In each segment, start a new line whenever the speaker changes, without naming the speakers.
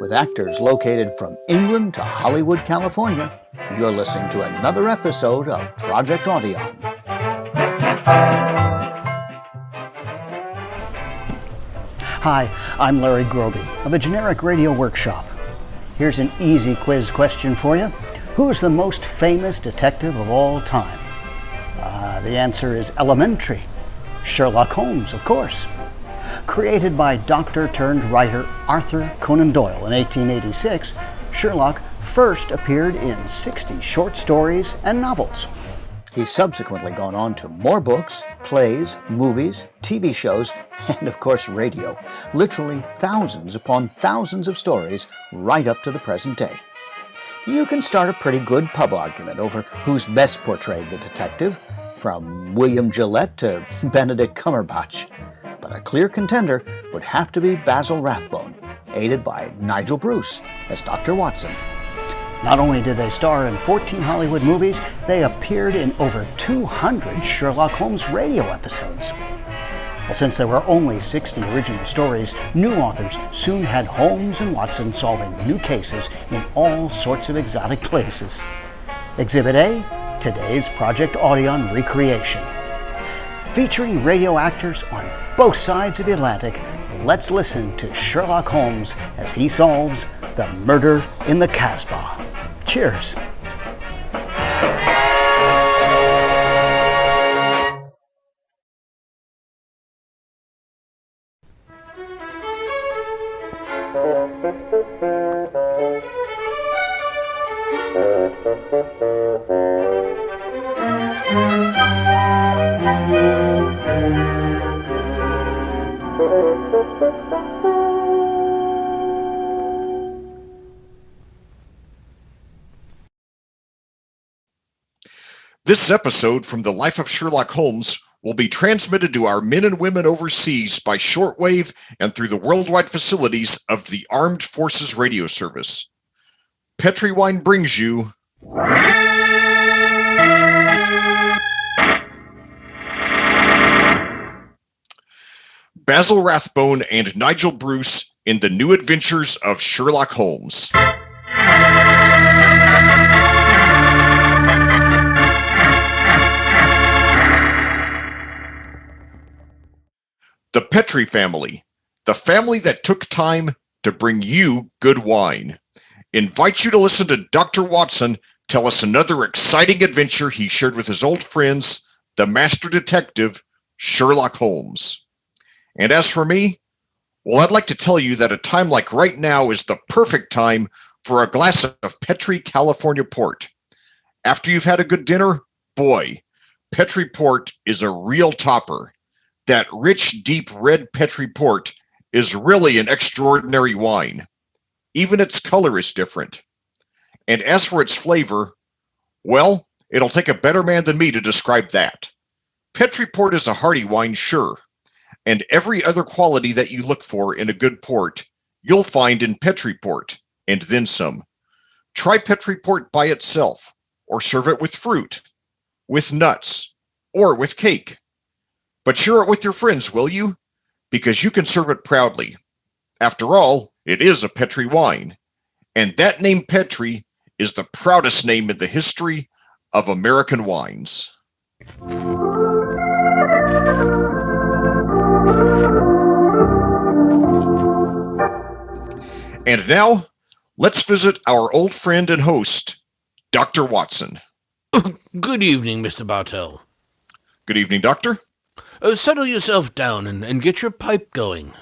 with actors located from England to Hollywood, California. You're listening to another episode of Project Audion. Hi, I'm Larry Groebe of the Generic Radio Workshop. Here's an easy quiz question for you. Who's the most famous detective of all time? The answer is elementary. Sherlock Holmes, of course. Created by doctor-turned-writer Arthur Conan Doyle in 1886, Sherlock first appeared in 60 short stories and novels. He's subsequently gone on to more books, plays, movies, TV shows, and of course radio. Literally thousands upon thousands of stories right up to the present day. You can start a pretty good pub argument over who's best portrayed the detective, from William Gillette to Benedict Cumberbatch. But a clear contender would have to be Basil Rathbone, aided by Nigel Bruce as Dr. Watson. Not only did they star in 14 Hollywood movies, they appeared in over 200 Sherlock Holmes radio episodes. Well, since there were only 60 original stories, new authors soon had Holmes and Watson solving new cases in all sorts of exotic places. Exhibit A, today's Project Audion recreation. Featuring radio actors on both sides of the Atlantic, let's listen to Sherlock Holmes as he solves the murder in the Casbah. Cheers.
This episode from the life of Sherlock Holmes will be transmitted to our men and women overseas by shortwave and through the worldwide facilities of the Armed Forces Radio Service. Petri Wine brings you Basil Rathbone and Nigel Bruce in the New Adventures of Sherlock Holmes. The Petri family, the family that took time to bring you good wine, invites you to listen to Dr. Watson tell us another exciting adventure he shared with his old friends, the master detective, Sherlock Holmes. And as for me, well, I'd like to tell you that a time like right now is the perfect time for a glass of Petri California Port. After you've had a good dinner, boy, Petri Port is a real topper. That rich, deep red Petri Port is really an extraordinary wine. Even its color is different. And as for its flavor, well, it'll take a better man than me to describe that. Petri Port is a hearty wine, sure, and every other quality that you look for in a good port, you'll find in Petri Port, and then some. Try Petri Port by itself, or serve it with fruit, with nuts, or with cake. But share it with your friends, will you? Because you can serve it proudly. After all, it is a Petri wine. And that name Petri is the proudest name in the history of American wines. And now, let's visit our old friend and host, Dr. Watson.
Good evening, Mr. Bartell.
Good evening, Doctor.
Settle yourself down and get your pipe going.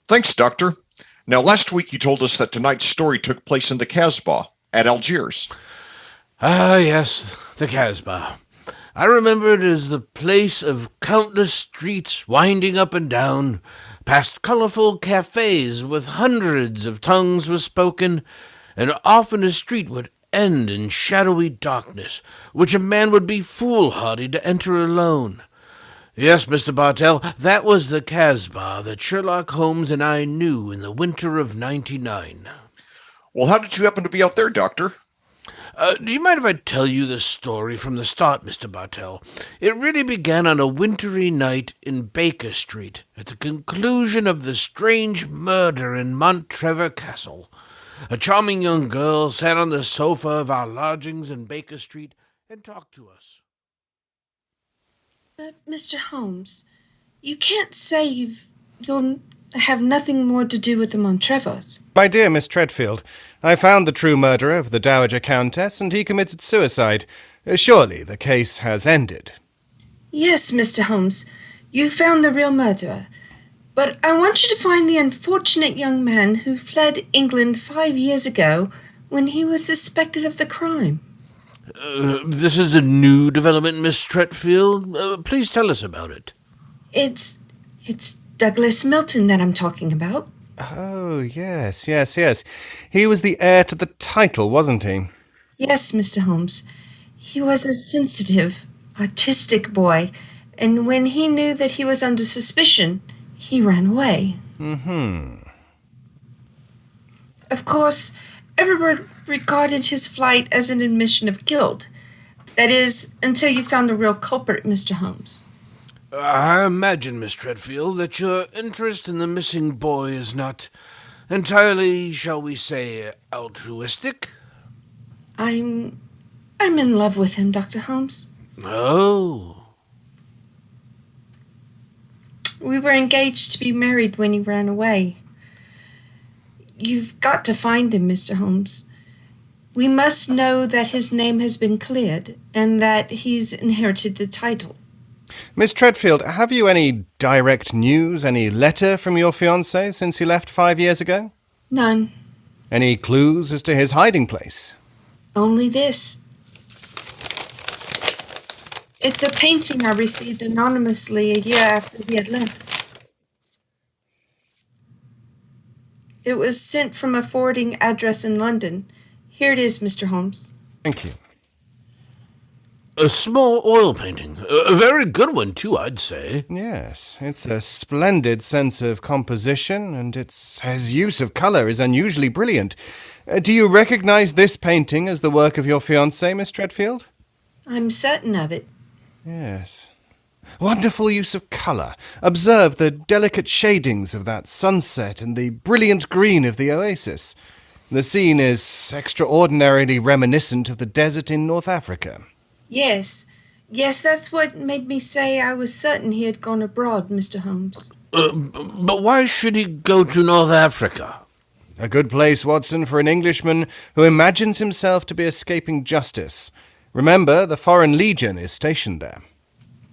Thanks, Doctor. Now, last week you told us that tonight's story took place in the Casbah at Algiers.
Ah, yes, the Casbah. I remember it as the place of countless streets winding up and down, past colorful cafes with hundreds of tongues were spoken, and often a street would end in shadowy darkness, which a man would be foolhardy to enter alone. Yes, Mr. Bartell, that was the Casbah that Sherlock Holmes and I knew in the winter of '99.
Well, how did you happen to be out there, Doctor?
Do you mind if I tell you the story from the start, Mr. Bartell? It really began on a wintry night in Baker Street, at the conclusion of the strange murder in Trevor Castle. A charming young girl sat on the sofa of our lodgings in Baker Street and talked to us.
But, Mr. Holmes, you can't say you'll have nothing more to do with the Montrevors.
My dear Miss Tretfield, I found the true murderer of the Dowager Countess, and he committed suicide. Surely the case has ended.
Yes, Mr. Holmes, you found the real murderer. But I want you to find the unfortunate young man who fled England 5 years ago when he was suspected of the crime.
This is a new development, Miss Tretfield. Please tell us about it.
It's Douglas Milton that I'm talking about.
Oh, yes. He was the heir to the title, wasn't he?
Yes, Mr. Holmes. He was a sensitive, artistic boy, and when he knew that he was under suspicion, he ran away. Of course, everyone regarded his flight as an admission of guilt. That is, until you found the real culprit, Mr. Holmes.
I imagine, Miss Tretfield, that your interest in the missing boy is not entirely, shall we say, altruistic?
I'm in love with him, Dr. Holmes.
Oh.
We were engaged to be married when he ran away. You've got to find him, Mr. Holmes. We must know that his name has been cleared and that he's inherited the title.
Miss Tretfield, have you any direct news, any letter from your fiancé since he left 5 years ago?
None.
Any clues as to his hiding place?
Only this. It's a painting I received anonymously a year after he had left. It was sent from a forwarding address in London. Here it is, Mr. Holmes.
Thank you.
A small oil painting. A very good one, too, I'd say.
Yes, it's a splendid sense of composition, and his use of colour is unusually brilliant. Do you recognize this painting as the work of your fiancé, Miss Tretfield?
I'm certain of it.
Yes. Wonderful use of colour. Observe the delicate shadings of that sunset and the brilliant green of the oasis. The scene is extraordinarily reminiscent of the desert in North Africa.
Yes, that's what made me say I was certain he had gone abroad, Mr. Holmes.
But why should he go to North Africa?
A good place, Watson, for an Englishman who imagines himself to be escaping justice. Remember, the Foreign Legion is stationed there.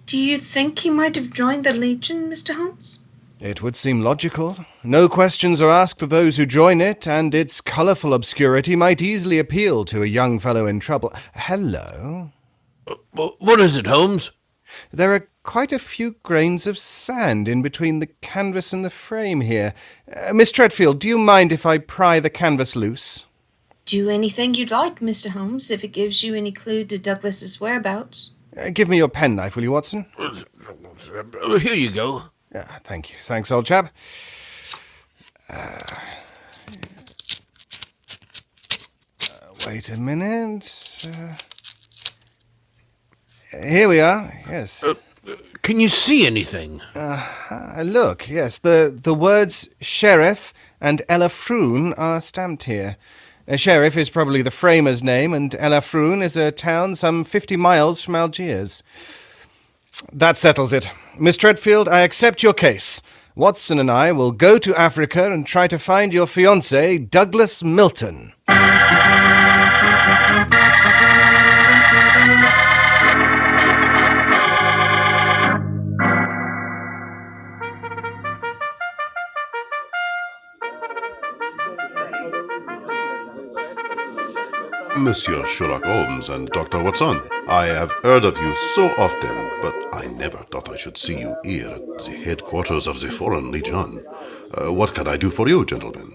Do you think he might have joined the Legion, Mr. Holmes?
It would seem logical. No questions are asked of those who join it, and its colourful obscurity might easily appeal to a young fellow in trouble. Hello?
What is it, Holmes?
There are quite a few grains of sand in between the canvas and the frame here. Miss Tretfield, do you mind if I pry the canvas loose?
Do anything you'd like, Mr. Holmes, if it gives you any clue to Douglas's whereabouts.
Give me your penknife, will you, Watson?
Here you go.
Thank you. Thanks, old chap. Wait a minute. Here we are, yes.
Can you see anything?
Look, yes, the words sheriff and Elafroon are stamped here. Sheriff is probably the framer's name, and Elafroon is a town some 50 miles from Algiers. That settles it. Miss Tretfield, I accept your case. Watson and I will go to Africa and try to find your fiancé, Douglas Milton.
Monsieur Sherlock Holmes and Dr. Watson, I have heard of you so often, but I never thought I should see you here at the headquarters of the Foreign Legion. What can I do for you, gentlemen?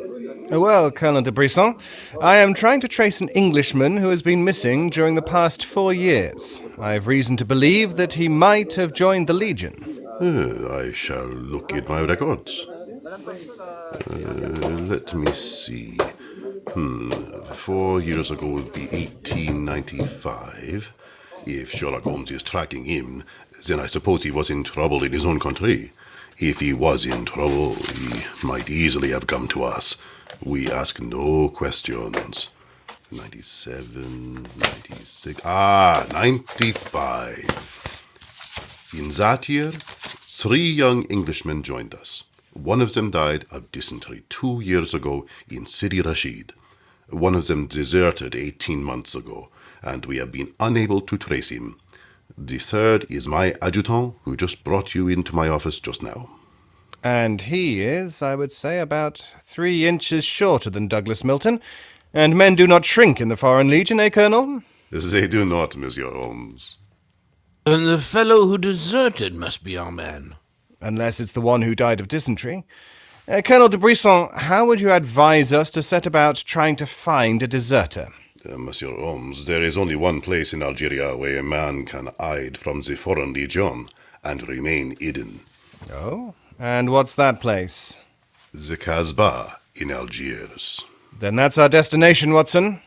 Well, Colonel de Brisson, I am trying to trace an Englishman who has been missing during the past 4 years. I have reason to believe that he might have joined the Legion.
I shall look in my records. Let me see. 4 years ago would be 1895. If Sherlock Holmes is tracking him, then I suppose he was in trouble in his own country. If he was in trouble, he might easily have come to us. We ask no questions. 97, 96, 95. In that year, 3 young Englishmen joined us. One of them died of dysentery 2 years ago in Sidi Rashid. One of them deserted 18 months ago, and we have been unable to trace him. The third is my adjutant, who just brought you into my office just now.
And he is, I would say, about 3 inches shorter than Douglas Milton. And men do not shrink in the Foreign Legion, eh, Colonel?
They do not, Monsieur Holmes.
And the fellow who deserted must be our man.
Unless it's the one who died of dysentery. Colonel de Brisson, how would you advise us to set about trying to find a deserter?
Monsieur Holmes, there is only one place in Algeria where a man can hide from the Foreign Legion and remain hidden.
Oh? And what's that place?
The Casbah in Algiers.
Then that's our destination, Watson.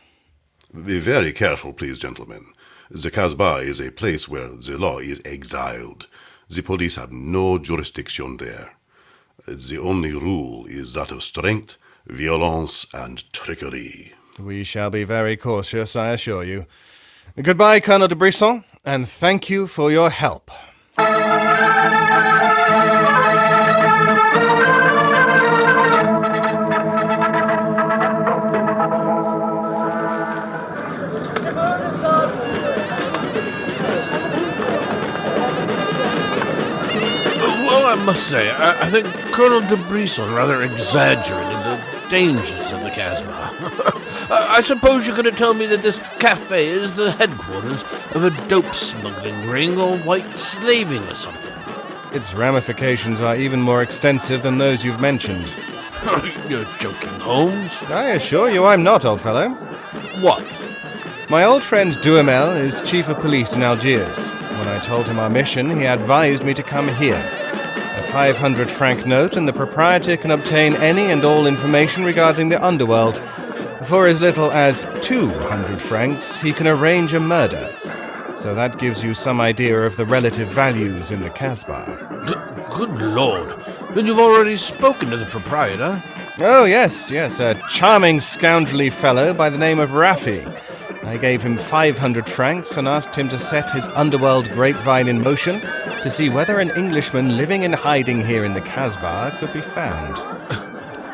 Be very careful, please, gentlemen. The Casbah is a place where the law is exiled. The police have no jurisdiction there. The only rule is that of strength, violence, and trickery.
We shall be very cautious, I assure you. Goodbye, Colonel de Brisson, and thank you for your help.
Well, I must say, I think Colonel de Brisson rather exaggerated the dangers of the Casbah. I suppose you're going to tell me that this cafe is the headquarters of a dope smuggling ring or white slaving or something.
Its ramifications are even more extensive than those you've mentioned.
You're joking, Holmes.
I assure you I'm not, old fellow.
What?
My old friend Duhamel is chief of police in Algiers. When I told him our mission, he advised me to come here. A 500-franc note, and the proprietor can obtain any and all information regarding the underworld. For as little as 200 francs, he can arrange a murder. So that gives you some idea of the relative values in the Casbah.
Good Lord. Then you've already spoken to the proprietor.
Oh, yes, a charming scoundrelly fellow by the name of Rafi. I gave him 500 francs and asked him to set his underworld grapevine in motion to see whether an Englishman living in hiding here in the Casbah could be found.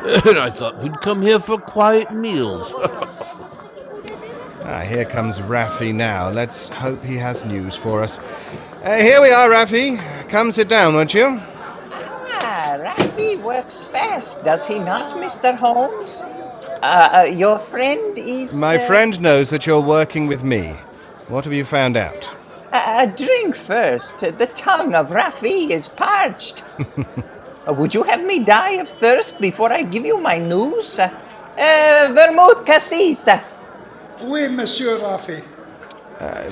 And I thought we'd come here for quiet meals.
Here comes Rafi now. Let's hope he has news for us. Here we are, Rafi. Come sit down, won't you?
Rafi works fast, does he not, Mr. Holmes? Your friend is...
My friend knows that you're working with me. What have you found out?
Drink first. The tongue of Rafi is parched. Would you have me die of thirst before I give you my news? Vermouth cassis.
Oui, Monsieur Rafi.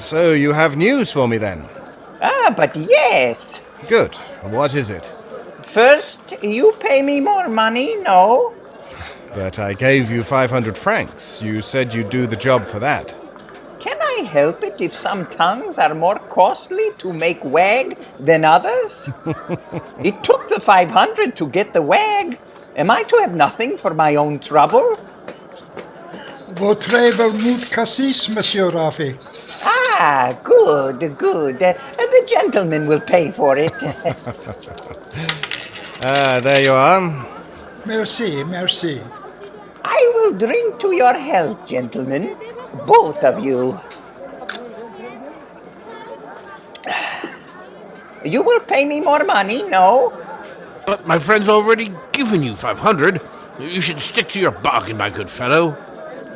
So you have news for me then?
But yes.
Good. What is it?
First, you pay me more money, no?
But I gave you 500 francs. You said you'd do the job for that.
Can I help it if some tongues are more costly to make wag than others? It took the 500 to get the wag. Am I to have nothing for my own trouble?
Votre vermouth cassis, Monsieur Rafi.
Good. The gentleman will pay for it.
There you are.
Merci.
I will drink to your health, gentlemen. Both of you. You will pay me more money, no?
But my friend's already given you 500. You should stick to your bargain, my good fellow.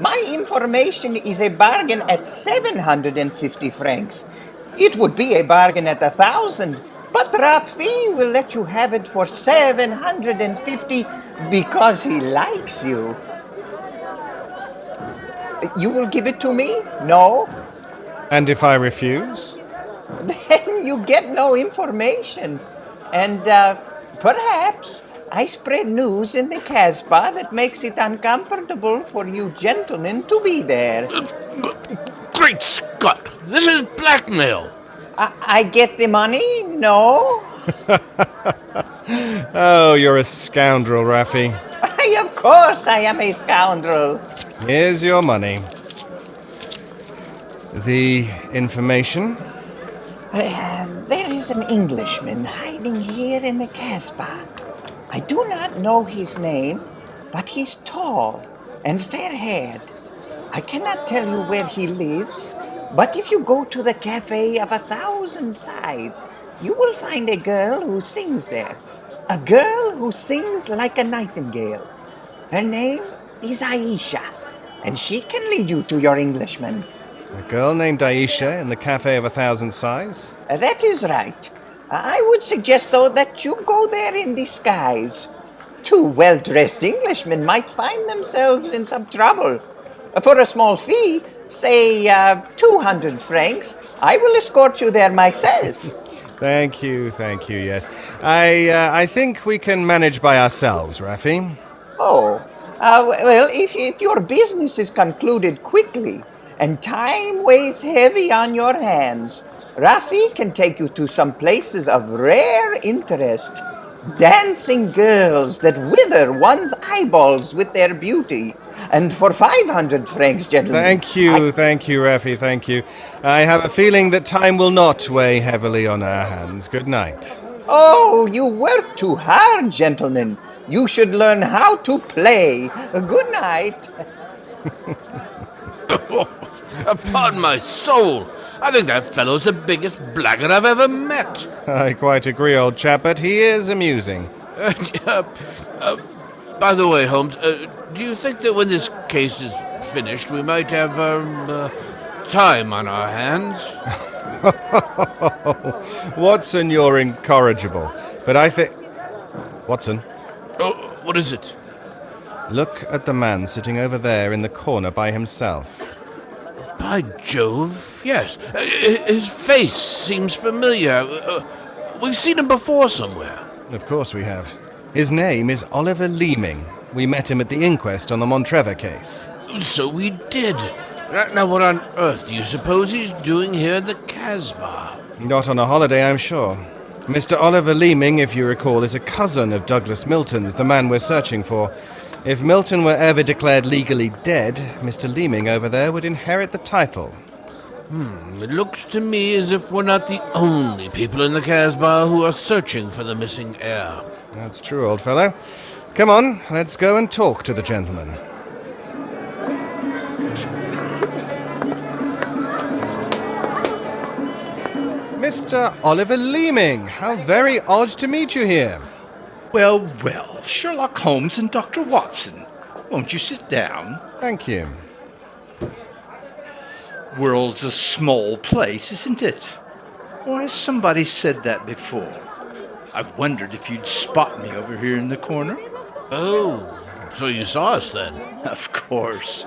My information is a bargain at 750 francs. It would be a bargain at 1,000, but Rafi will let you have it for 750 because he likes you. You will give it to me? No?
And if I refuse?
Then you get no information. And perhaps I spread news in the Casbah that makes it uncomfortable for you gentlemen to be there.
Great Scott! This is blackmail!
I get the money? No?
Oh, you're a scoundrel, Rafi.
Of course I am a scoundrel.
Here's your money. The information?
There is an Englishman hiding here in the Casbah. I do not know his name, but he's tall and fair-haired. I cannot tell you where he lives, but if you go to the Cafe of 1,000 Sighs, you will find a girl who sings there. A girl who sings like a nightingale. Her name is Ayisha, and she can lead you to your Englishman.
A girl named Ayisha in the Cafe of 1,000 Sighs?
That is right. I would suggest, though, that you go there in disguise. Two well-dressed Englishmen might find themselves in some trouble. For a small fee, say 200 francs, I will escort you there myself.
Thank you, yes. I think we can manage by ourselves, Rafi.
Oh, well, if your business is concluded quickly and time weighs heavy on your hands, Rafi can take you to some places of rare interest. Dancing girls that wither one's eyeballs with their beauty. And for 500 francs, gentlemen.
Thank you, Rafi, thank you. I have a feeling that time will not weigh heavily on our hands. Good night.
Oh, you work too hard, gentlemen. You should learn how to play. Good night.
Upon my soul, I think that fellow's the biggest blackguard I've ever met.
I quite agree, old chap, but he is amusing.
By the way, Holmes, do you think that when this case is finished, we might have time on our hands?
Watson, you're incorrigible. But I think... Watson.
Oh, what is it?
Look at the man sitting over there in the corner by himself.
By Jove, yes. His face seems familiar. We've seen him before somewhere.
Of course we have. His name is Oliver Leaming. We met him at the inquest on the Montrevor case.
So we did. Now what on earth do you suppose he's doing here in the Casbah?
Not on a holiday, I'm sure. Mr. Oliver Leaming, if you recall, is a cousin of Douglas Milton's, the man we're searching for. If Milton were ever declared legally dead, Mr. Leaming over there would inherit the title.
It looks to me as if we're not the only people in the Casbah who are searching for the missing heir.
That's true, old fellow. Come on, let's go and talk to the gentleman. Mr. Oliver Leaming, how very odd to meet you here.
Well, Sherlock Holmes and Dr. Watson. Won't you sit down?
Thank you.
World's a small place, isn't it? Or has somebody said that before? I wondered if you'd spot me over here in the corner.
Oh, so you saw us then?
Of course.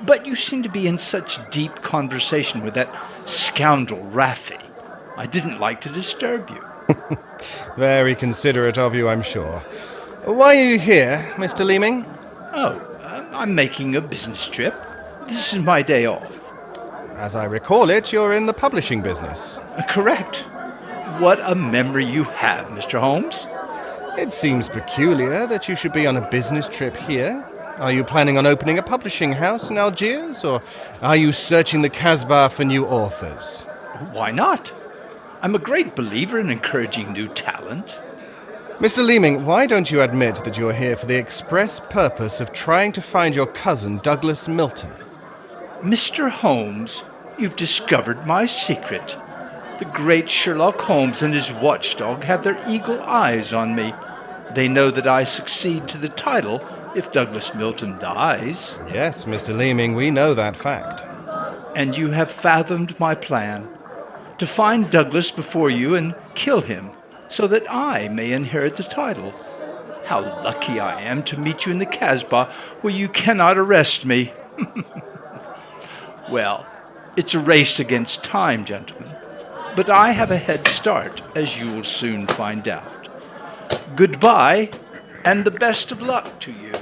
But you seem to be in such deep conversation with that scoundrel Rafi. I didn't like to disturb you.
Very considerate of you, I'm sure. Why are you here, Mr. Leaming?
Oh, I'm making a business trip. This is my day off.
As I recall it, you're in the publishing business.
Correct. What a memory you have, Mr. Holmes.
It seems peculiar that you should be on a business trip here. Are you planning on opening a publishing house in Algiers, or are you searching the Casbah for new authors?
Why not? I'm a great believer in encouraging new talent.
Mr. Leaming, why don't you admit that you're here for the express purpose of trying to find your cousin, Douglas Milton?
Mr. Holmes, you've discovered my secret. The great Sherlock Holmes and his watchdog have their eagle eyes on me. They know that I succeed to the title if Douglas Milton dies.
Yes, Mr. Leaming, we know that fact.
And you have fathomed my plan. To find Douglas before you and kill him, so that I may inherit the title. How lucky I am to meet you in the Casbah, where you cannot arrest me. Well, it's a race against time, gentlemen. But I have a head start, as you will soon find out. Goodbye, And the best of luck to you.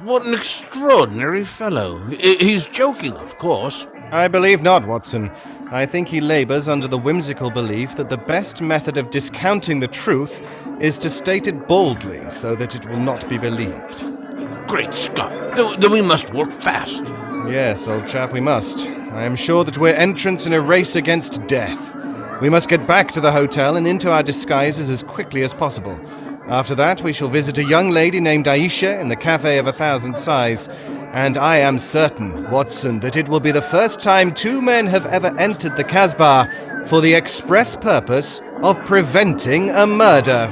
What an extraordinary fellow. He's joking, of course.
I believe not, Watson. I think he labours under the whimsical belief that the best method of discounting the truth is to state it boldly so that it will not be believed.
Great Scott. Then we must work fast.
Yes, old chap, we must. I am sure that we're entrants in a race against death. We must get back to the hotel and into our disguises as quickly as possible. After that, we shall visit a young lady named Ayisha in the Cafe of 1,000 Sighs. And I am certain, Watson, that it will be the first time two men have ever entered the Casbah for the express purpose of preventing a murder.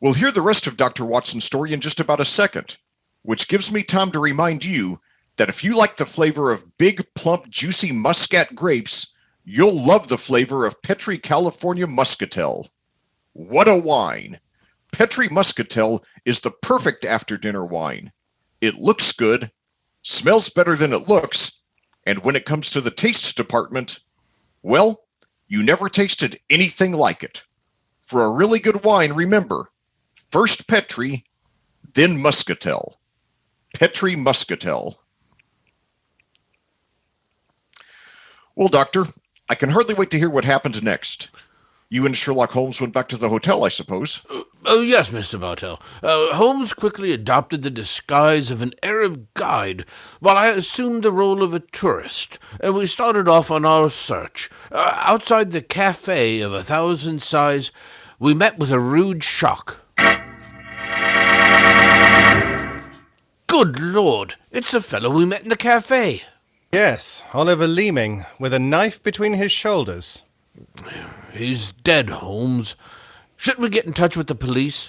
We'll hear the rest of Dr. Watson's story in just about a second, which gives me time to remind you that if you like the flavor of big, plump, juicy Muscat grapes, you'll love the flavor of Petri California Muscatel. What a wine! Petri Muscatel is the perfect after-dinner wine. It looks good, smells better than it looks, and when it comes to the taste department, well, you never tasted anything like it. For a really good wine, remember, first Petri, then Muscatel. Petri Muscatel. Well, Doctor, I can hardly wait to hear what happened next. You and Sherlock Holmes went back to the hotel, I suppose.
Oh, yes, Mr. Bartell. Holmes quickly adopted the disguise of an Arab guide, while I assumed the role of a tourist, and we started off on our search. Outside the Cafe of 1,000 Sighs, we met with a rude shock. Good Lord, it's the fellow we met in the cafe.
Yes, Oliver Leaming, with a knife between his shoulders.
He's dead, Holmes. Shouldn't we get in touch with the police?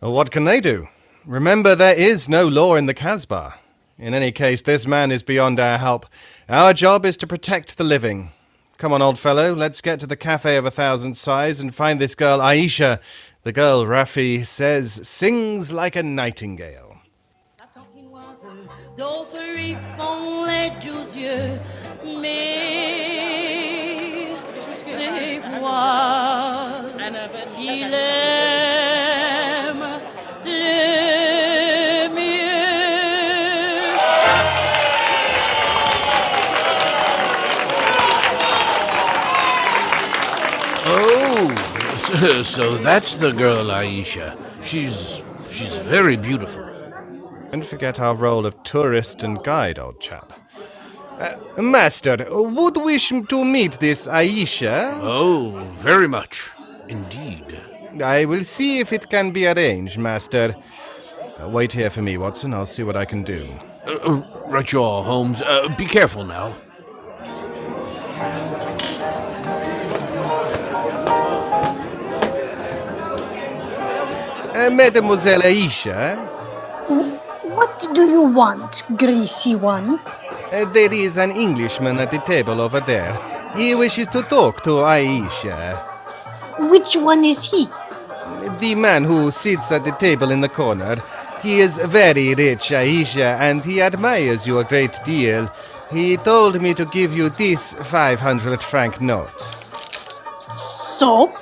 Well, what can they do? Remember, there is no law in the Casbah. In any case, this man is beyond our help. Our job is to protect the living. Come on, old fellow, let's get to the Cafe of 1,000 Sighs and find this girl Ayisha, the girl Rafi says sings like a nightingale.
D'autres y font les doux yeux, mais c'est moi qui l'aime le mieux.
Oh, so that's the girl, Ayisha. She's very beautiful.
Don't forget our role of tourist and guide, old chap. Master, would wish to meet this Ayisha?
Oh, very much, indeed.
I will see if it can be arranged, Master. Wait here for me, Watson. I'll see what I can do.
Right you are, Holmes. Be careful now.
Mademoiselle Ayisha?
What do you want, greasy one?
There is an Englishman at the table over there. He wishes to talk to Ayisha.
Which one is he?
The man who sits at the table in the corner. He is very rich, Ayisha, and he admires you a great deal. He told me to give you this 500-franc note.
So?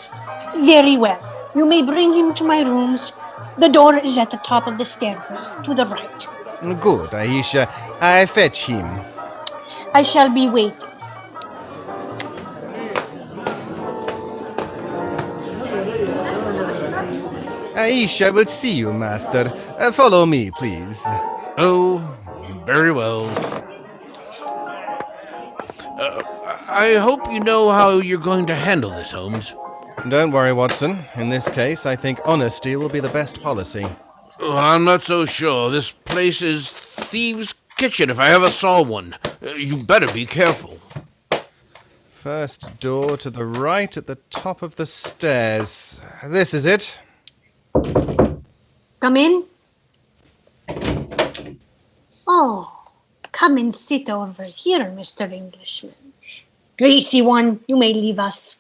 Very well. You may bring him to my rooms. The door is at the top of the stairway, to the right.
Good, Ayisha. I fetch him.
I shall be waiting.
Ayisha will see you, Master. Follow me, please.
Oh, very well. I hope you know how you're going to handle this, Holmes.
Don't worry, Watson. In this case, I think honesty will be the best policy.
Well, I'm not so sure. This place is thieves' kitchen if I ever saw one. You better be careful.
First door to the right at the top of the stairs. This is it.
Come in. Oh, come and sit over here, Mr. Englishman. Greasy one, you may leave us.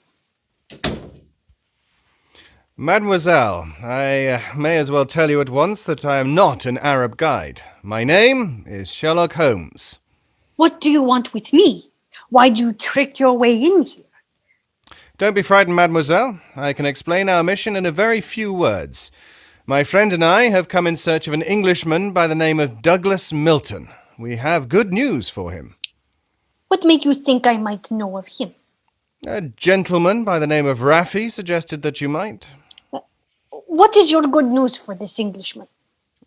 Mademoiselle, I may as well tell you at once that I am not an Arab guide. My name is Sherlock Holmes.
What do you want with me? Why do you trick your way in here?
Don't be frightened, mademoiselle. I can explain our mission in a very few words. My friend and I have come in search of an Englishman by the name of Douglas Milton. We have good news for him.
What make you think I might know of him?
A gentleman by the name of Rafi suggested that you might.
What is your good news for this Englishman?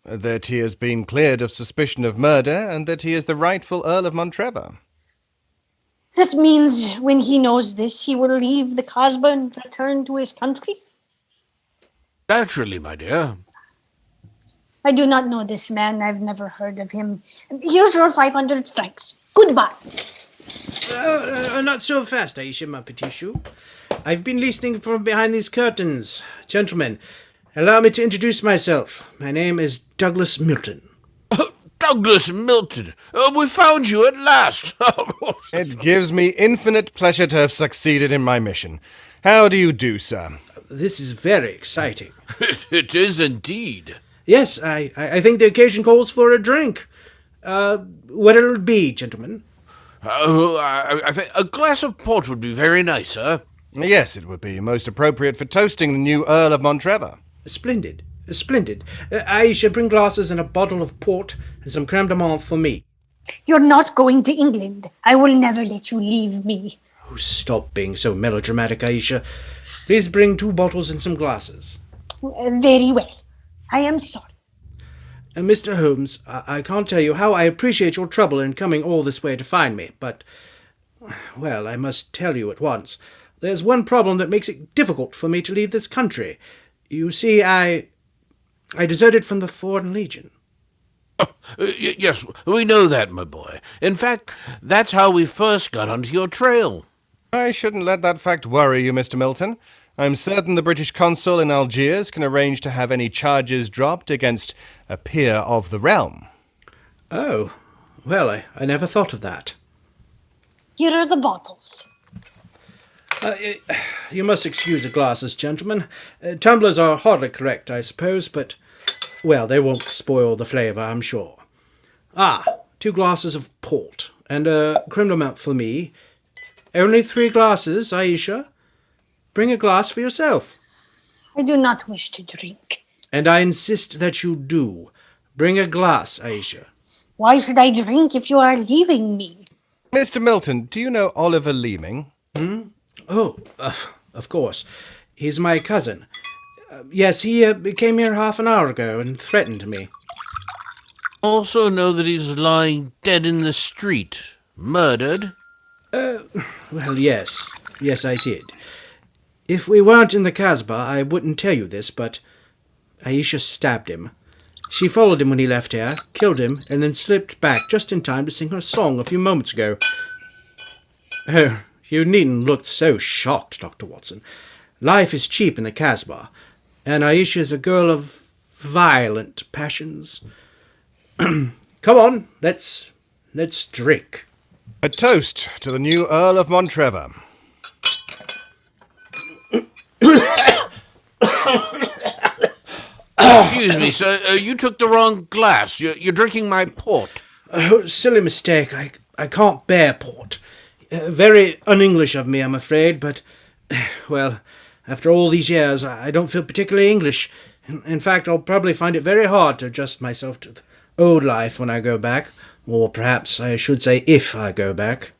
That he has been cleared of suspicion of murder, and that he is the rightful Earl of Montrevor.
That means when he knows this, he will leave the Casbah and return to his country?
Naturally, my dear.
I do not know this man. I've never heard of him. Here's your 500 francs. Goodbye.
Not so fast, Ayisha, my petit chou. I've been listening from behind these curtains. Gentlemen, allow me to introduce myself. My name is Douglas Milton.
Douglas Milton! We found you at last!
It gives me infinite pleasure to have succeeded in my mission. How do you do, sir?
This is very exciting.
It is indeed.
Yes, I think the occasion calls for a drink. What'll it be, gentlemen?
I think a glass of port would be very nice, sir.
Yes, it would be most appropriate for toasting the new Earl of Montrevor.
Splendid. Splendid. Ayisha, bring glasses and a bottle of port and some creme de menthe for me.
You're not going to England. I will never let you leave me.
Oh, stop being so melodramatic, Ayisha. Please bring 2 bottles and some glasses.
Very well. I am sorry.
Mr. Holmes, I can't tell you how I appreciate your trouble in coming all this way to find me, but, well, I must tell you at once. There's one problem that makes it difficult for me to leave this country. You see, I deserted from the Foreign Legion.
Yes, we know that, my boy. In fact, that's how we first got onto your trail.
I shouldn't let that fact worry you, Mr. Milton. I'm certain the British consul in Algiers can arrange to have any charges dropped against a peer of the realm.
Oh, well, I never thought of that.
Here are the bottles.
You must excuse the glasses, gentlemen. Tumblers are hardly correct, I suppose, but, well, they won't spoil the flavour, I'm sure. 2 glasses of port, and a creme de menthe for me. Only 3 glasses, Ayisha. Bring a glass for yourself.
I do not wish to drink.
And I insist that you do. Bring a glass, Ayisha.
Why should I drink if you are leaving me?
Mr. Milton, do you know Oliver Leaming?
Oh, of course. He's my cousin. Yes, he came here half an hour ago and threatened me.
Also know that he's lying dead in the street. Murdered?
Well, yes. Yes, I did. If we weren't in the Casbah, I wouldn't tell you this, but Ayisha stabbed him. She followed him when he left here, killed him, and then slipped back just in time to sing her song a few moments ago. Oh, you needn't look so shocked, Dr. Watson. Life is cheap in the Casbah, and Ayisha is a girl of violent passions. Come on, let's drink.
A toast to the new Earl of Montrevor.
Excuse me, sir. You took the wrong glass. You're drinking my port.
Oh, silly mistake. I can't bear port. Very un-English of me, I'm afraid, but, well, after all these years, I don't feel particularly English. In fact, I'll probably find it very hard to adjust myself to the old life when I go back. Or perhaps I should say if I go back.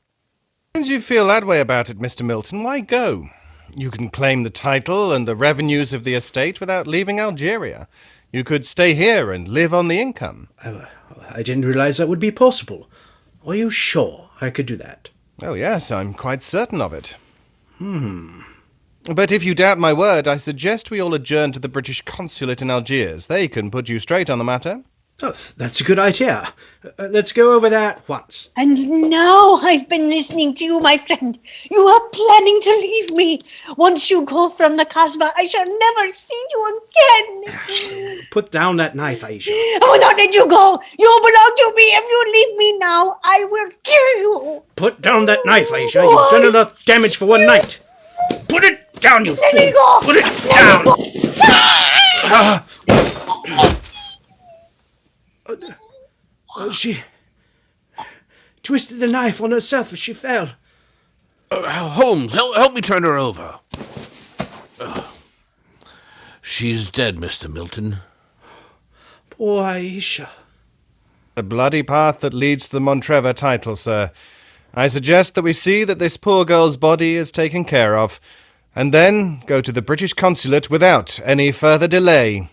Since you feel that way about it, Mr. Milton, why go? You can claim the title and the revenues of the estate without leaving Algeria. You could stay here and live on the income.
I didn't realize that would be possible. Are you sure I could do that?
Oh, yes, I'm quite certain of it. But if you doubt my word, I suggest we all adjourn to the British consulate in Algiers. They can put you straight on the matter.
Oh, that's a good idea. Let's go over there at once.
And now I've been listening to you, my friend. You are planning to leave me. Once you go from the Casbah, I shall never see you again.
Put down that knife, Ayisha.
I will not let you go. You belong to me. If you leave me now, I will kill you.
Put down that knife, Ayisha. You've done enough damage for one night. Put it
Down, you
Let me
fool!
go!
Put it
Let
down!
me go!
She twisted the knife on herself as she fell.
Holmes, help me turn her over. She's dead, Mr. Milton.
Poor Ayisha.
The bloody path that leads to the Montrevor title, sir. I suggest that we see that this poor girl's body is taken care of, and then go to the British consulate without any further delay.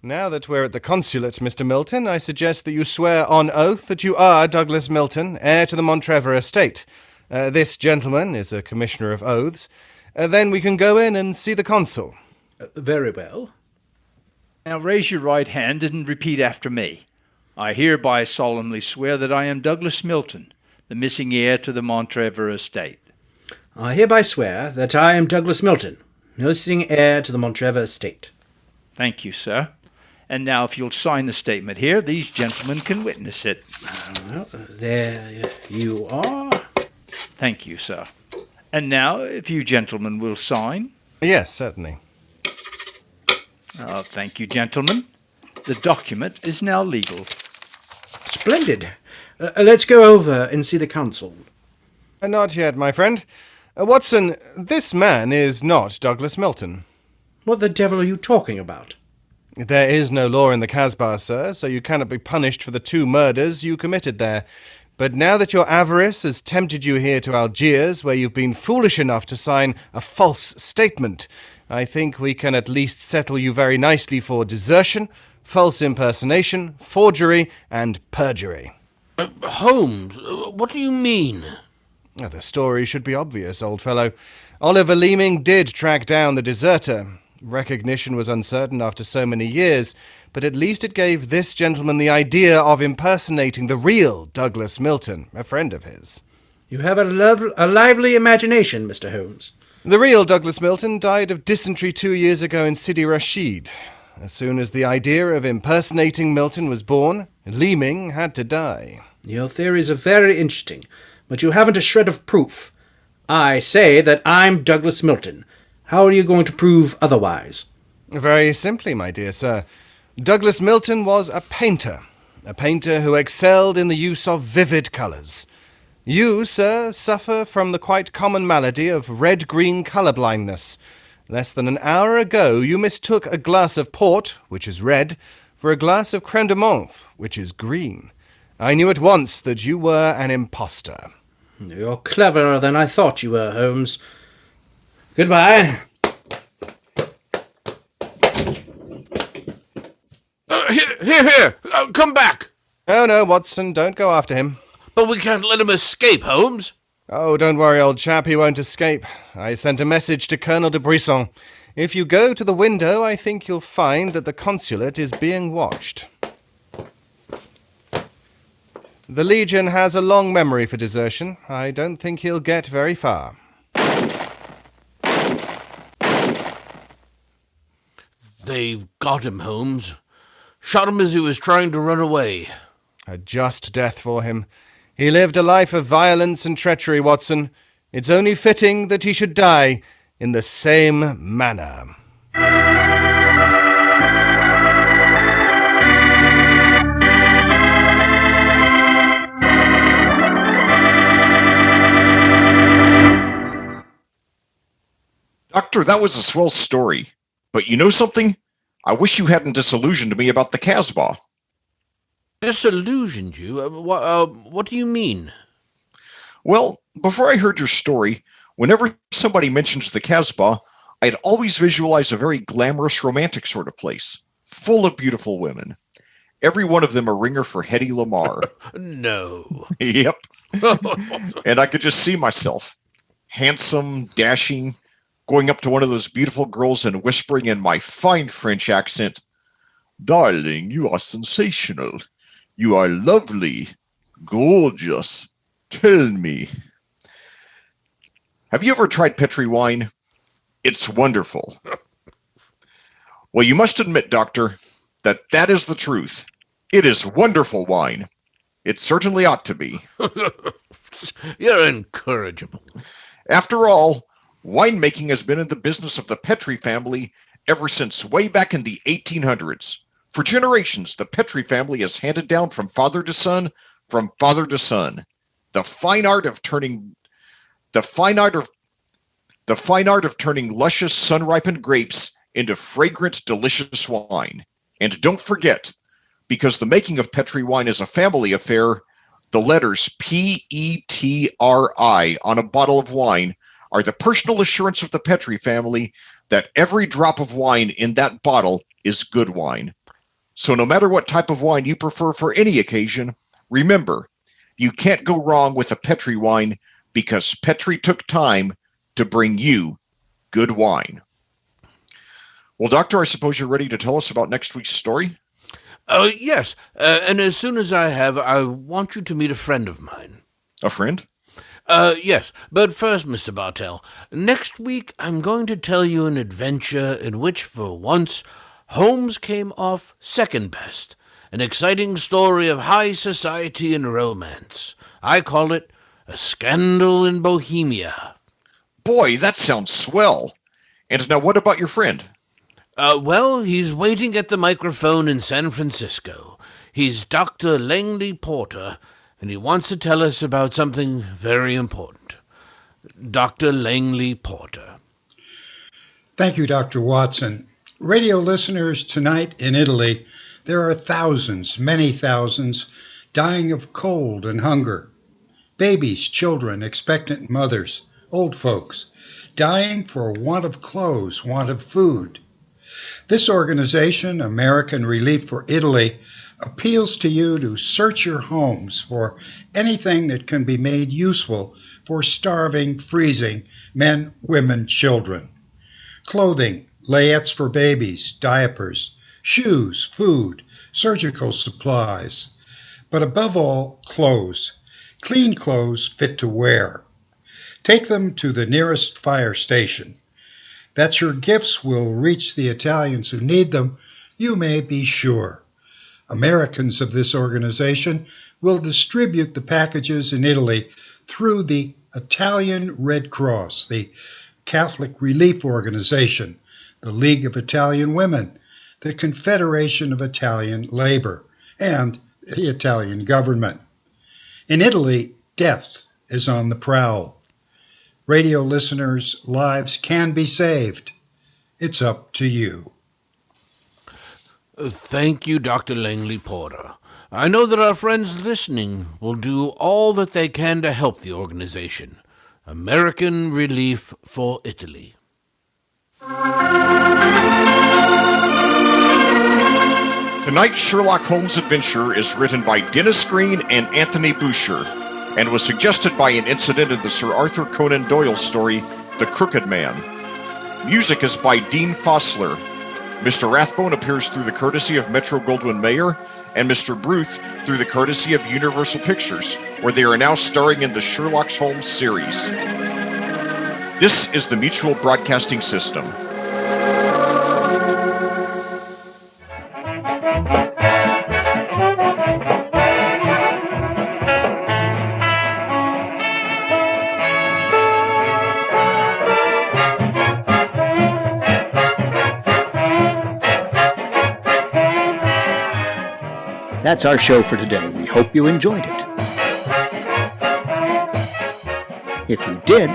Now that we're at the consulate, Mr. Milton, I suggest that you swear on oath that you are Douglas Milton, heir to the Montrevor estate. This gentleman is a commissioner of oaths. Then we can go in and see the consul.
Very well.
Now raise your right hand and repeat after me. I hereby solemnly swear that I am Douglas Milton, the missing heir to the Montrevor estate.
I hereby swear that I am Douglas Milton, missing heir to the Montrevor estate.
Thank you, sir. And now if you'll sign the statement here, these gentlemen can witness it.
Well, there you are.
Thank you, sir. And now, if you gentlemen will sign.
Yes, certainly.
Thank you, gentlemen. The document is now legal.
Splendid. Let's go over and see the consul.
Not yet, my friend. Watson, this man is not Douglas Milton.
What the devil are you talking about?
There is no law in the Casbah, sir, so you cannot be punished for the 2 murders you committed there. But now that your avarice has tempted you here to Algiers, where you've been foolish enough to sign a false statement, I think we can at least settle you very nicely for desertion, false impersonation, forgery, and perjury.
Holmes, what do you mean?
The story should be obvious, old fellow. Oliver Leaming did track down the deserter. Recognition was uncertain after so many years, but at least it gave this gentleman the idea of impersonating the real Douglas Milton, a friend of his.
You have a lively imagination, Mr. Holmes.
The real Douglas Milton died of dysentery 2 years ago in Sidi Rashid. As soon as the idea of impersonating Milton was born, Leaming had to die.
Your theories are very interesting, but you haven't a shred of proof. I say that I'm Douglas Milton. How are you going to prove otherwise?
Very simply, my dear sir. Douglas Milton was a painter who excelled in the use of vivid colours. You, sir, suffer from the quite common malady of red-green colour blindness. Less than an hour ago you mistook a glass of port, which is red, for a glass of creme de menthe, which is green. I knew at once that you were an imposter.
You're cleverer than I thought you were, Holmes. Goodbye.
Here! Come back!
Oh, no, Watson, don't go after him.
But we can't let him escape, Holmes.
Oh, don't worry, old chap, he won't escape. I sent a message to Colonel de Brisson. If you go to the window, I think you'll find that the consulate is being watched. The Legion has a long memory for desertion. I don't think he'll get very far.
They've got him, Holmes. Shot him as he was trying to run away.
A just death for him. He lived a life of violence and treachery, Watson. It's only fitting that he should die in the same manner.
Doctor, that was a swell story. But you know something? I wish you hadn't disillusioned me about the Casbah.
Disillusioned you? What do you mean?
Well, before I heard your story, whenever somebody mentions the Casbah, I'd always visualize a very glamorous, romantic sort of place, full of beautiful women. Every one of them a ringer for Hedy Lamarr.
No.
Yep. And I could just see myself, handsome, dashing, going up to one of those beautiful girls and whispering in my fine French accent, "Darling, you are sensational. You are lovely, gorgeous. Tell me." Have you ever tried Petri wine? It's wonderful. Well, you must admit, Doctor, that is the truth. It is wonderful wine. It certainly ought to be.
You're incorrigible.
After all, winemaking has been in the business of the Petri family ever since way back in the 1800s. For generations, the Petri family has handed down from father to son, the fine art of turning luscious sun-ripened grapes into fragrant, delicious wine. And don't forget, because the making of Petri wine is a family affair, the letters P-E-T-R-I on a bottle of wine are the personal assurance of the Petri family that every drop of wine in that bottle is good wine. So no matter what type of wine you prefer for any occasion, remember, you can't go wrong with a Petri wine because Petri took time to bring you good wine. Well, Doctor, I suppose you're ready to tell us about next week's story?
Yes, and as soon as I have, I want you to meet a friend of mine.
A friend?
Yes, but first, Mr. Bartell, next week I'm going to tell you an adventure in which, for once, Holmes came off second best. An exciting story of high society and romance. I call it A Scandal in Bohemia.
Boy, that sounds swell. And now what about your friend?
Well, he's waiting at the microphone in San Francisco. He's Dr. Langley Porter, and he wants to tell us about something very important. Dr. Langley Porter.
Thank you, Dr. Watson. Radio listeners, tonight in Italy, there are thousands, many thousands, dying of cold and hunger. Babies, children, expectant mothers, old folks, dying for want of clothes, want of food. This organization, American Relief for Italy, appeals to you to search your homes for anything that can be made useful for starving, freezing men, women, children. Clothing, layettes for babies, diapers, shoes, food, surgical supplies. But above all, clothes. Clean clothes fit to wear. Take them to the nearest fire station. That your gifts will reach the Italians who need them, you may be sure. Americans of this organization will distribute the packages in Italy through the Italian Red Cross, the Catholic Relief Organization, the League of Italian Women, the Confederation of Italian Labor, and the Italian government. In Italy, death is on the prowl. Radio listeners' lives can be saved. It's up to you.
Thank you, Dr. Langley Porter. I know that our friends listening will do all that they can to help the organization. American Relief for Italy.
Tonight's Sherlock Holmes adventure is written by Dennis Green and Anthony Boucher, and was suggested by an incident in the Sir Arthur Conan Doyle story, The Crooked Man. Music is by Dean Fossler. Mr. Rathbone appears through the courtesy of Metro-Goldwyn-Mayer, and Mr. Bruth through the courtesy of Universal Pictures, where they are now starring in the Sherlock Holmes series. This is the Mutual Broadcasting System.
That's our show for today. We hope you enjoyed it. If you did,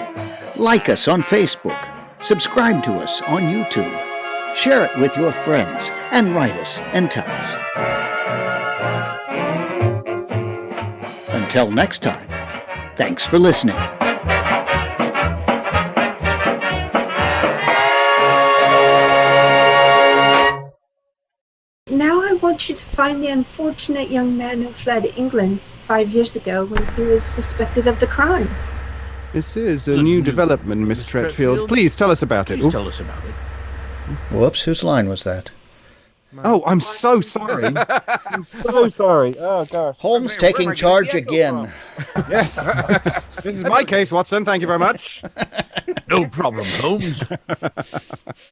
like us on Facebook, subscribe to us on YouTube, share it with your friends, and write us and tell us. Until next time, thanks for listening.
Now I want you to find the unfortunate young man who fled England 5 years ago when he was suspected of the crime.
This is a new development, Miss Tretfield. Please tell us about it.
Tell us about it.
Whoops, whose line was that?
Oh, I'm so sorry. I'm so sorry. Oh, gosh.
Holmes taking charge again.
Yes. This is my case, Watson. Thank you very much.
No problem, Holmes.